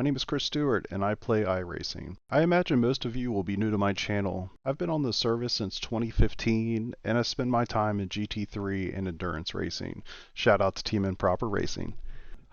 My name is Chris Stewart and I play iRacing. I imagine most of you will be new to my channel. I've been on the service since 2015 and I spend my time in GT3 and endurance racing. Shout out to Team Improper Racing.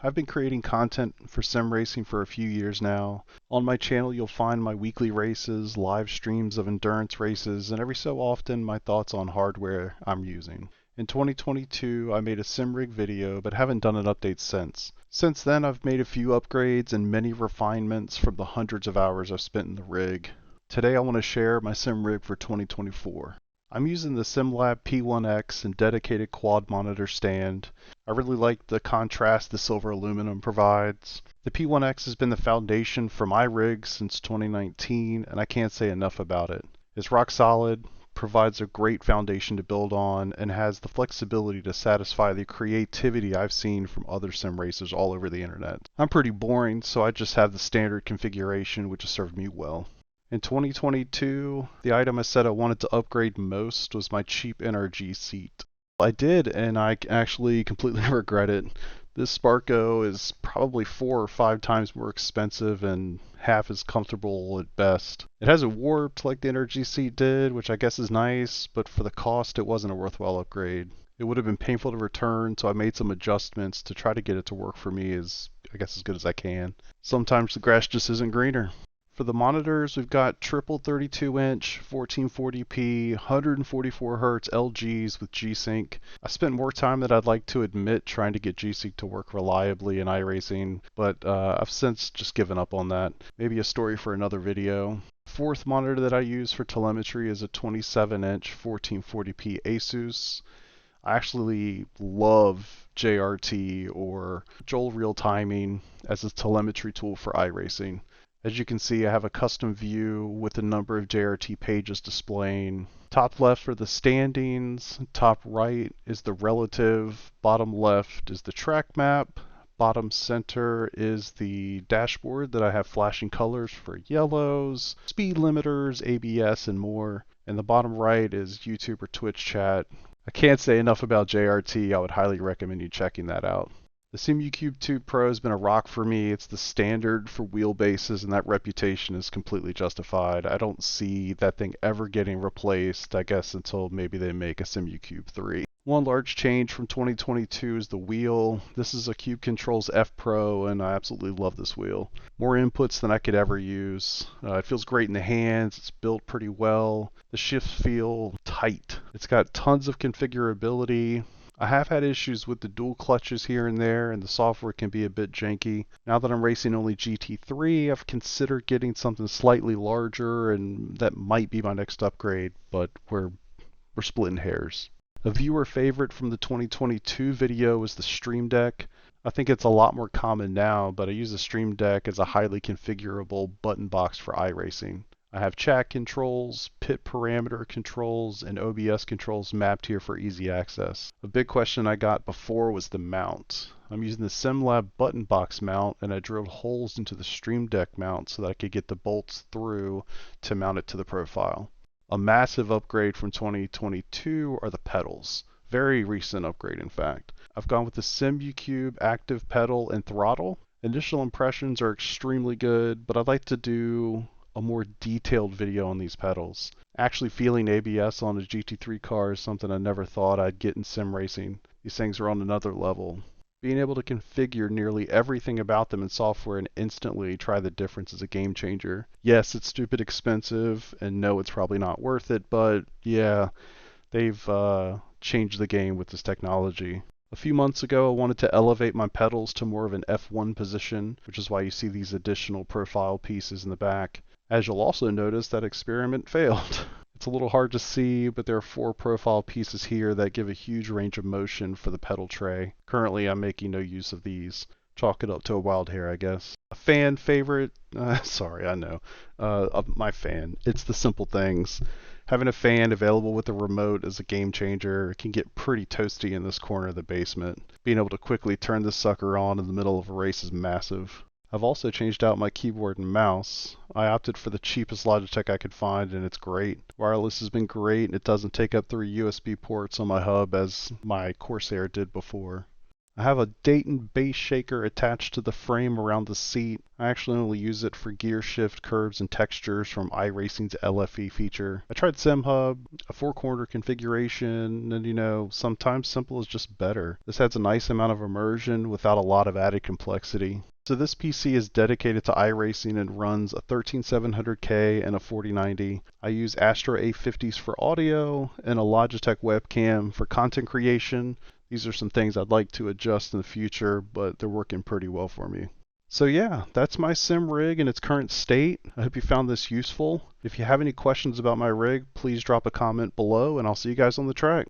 I've been creating content for sim racing for a few years now. On my channel you'll find my weekly races, live streams of endurance races, and every so often my thoughts on hardware I'm using. In 2022, I made a sim rig video, but haven't done an update since. Since then, I've made a few upgrades and many refinements from the hundreds of hours I've spent in the rig. Today, I want to share my sim rig for 2024. I'm using the Lab P1X and dedicated quad monitor stand. I really like the contrast the silver aluminum provides. The P1X has been the foundation for my rig since 2019, and I can't say enough about it. It's rock solid, provides a great foundation to build on, and has the flexibility to satisfy the creativity I've seen from other sim racers all over the internet. I'm pretty boring, so I just have the standard configuration, which has served me well. In 2022, the item I said I wanted to upgrade most was my cheap NRG seat. I did, and I actually completely regret it. This Sparco is probably 4 or 5 times more expensive and half as comfortable at best. It hasn't warped like the NRG seat did, which I guess is nice, but for the cost it wasn't a worthwhile upgrade. It would have been painful to return, so I made some adjustments to try to get it to work for me as good as I can. Sometimes the grass just isn't greener. For the monitors, we've got triple 32-inch, 1440p, 144 Hz LGs with G-Sync. I spent more time than I'd like to admit trying to get G-Sync to work reliably in iRacing, but I've since just given up on that. Maybe a story for another video. Fourth monitor that I use for telemetry is a 27-inch, 1440p Asus. I actually love JRT or Joel Real Timing as a telemetry tool for iRacing. As you can see, I have a custom view with a number of JRT pages displaying. Top left are the standings, top right is the relative, bottom left is the track map, bottom center is the dashboard that I have flashing colors for yellows, speed limiters, ABS, and more. And the bottom right is YouTube or Twitch chat. I can't say enough about JRT. I would highly recommend you checking that out. The Simucube 2 Pro has been a rock for me. It's the standard for wheelbases, and that reputation is completely justified. I don't see that thing ever getting replaced, I guess, until maybe they make a Simucube 3. One large change from 2022 is the wheel. This is a Cube Controls F Pro, and I absolutely love this wheel. More inputs than I could ever use. It feels great in the hands. It's built pretty well. The shifts feel tight. It's got tons of configurability. I have had issues with the dual clutches here and there, and the software can be a bit janky. Now that I'm racing only GT3, I've considered getting something slightly larger, and that might be my next upgrade, but we're splitting hairs. A viewer favorite from the 2022 video was the Stream Deck. I think it's a lot more common now, but I use the Stream Deck as a highly configurable button box for iRacing. I have chat controls, pit parameter controls, and OBS controls mapped here for easy access. A big question I got before was the mount. I'm using the SimLab button box mount, and I drilled holes into the Stream Deck mount so that I could get the bolts through to mount it to the profile. A massive upgrade from 2022 are the pedals. Very recent upgrade, in fact. I've gone with the Simucube active pedal and throttle. Initial impressions are extremely good, but I'd like to do a more detailed video on these pedals. Actually feeling ABS on a GT3 car is something I never thought I'd get in sim racing. These things are on another level. Being able to configure nearly everything about them in software and instantly try the difference is a game changer. Yes, it's stupid expensive, and no, it's probably not worth it, but yeah, they've changed the game with this technology. A few months ago, I wanted to elevate my pedals to more of an F1 position, which is why you see these additional profile pieces in the back. As you'll also notice, that experiment failed. It's a little hard to see, but there are 4 profile pieces here that give a huge range of motion for the pedal tray. Currently, I'm making no use of these. Chalk it up to a wild hair, I guess. A fan favorite? Sorry, I know. My fan. It's the simple things. Having a fan available with a remote is a game changer. It can get pretty toasty in this corner of the basement. Being able to quickly turn this sucker on in the middle of a race is massive. I've also changed out my keyboard and mouse. I opted for the cheapest Logitech I could find, and it's great. Wireless has been great, and it doesn't take up 3 USB ports on my hub as my Corsair did before. I have a Dayton bass shaker attached to the frame around the seat. I actually only use it for gear shift, curves, and textures from iRacing's LFE feature. I tried SimHub, a 4-corner configuration, and sometimes simple is just better. This adds a nice amount of immersion without a lot of added complexity. So this PC is dedicated to iRacing and runs a 13700K and a 4090. I use Astro A50s for audio and a Logitech webcam for content creation. These are some things I'd like to adjust in the future, but they're working pretty well for me. So yeah, that's my sim rig in its current state. I hope you found this useful. If you have any questions about my rig, please drop a comment below and I'll see you guys on the track.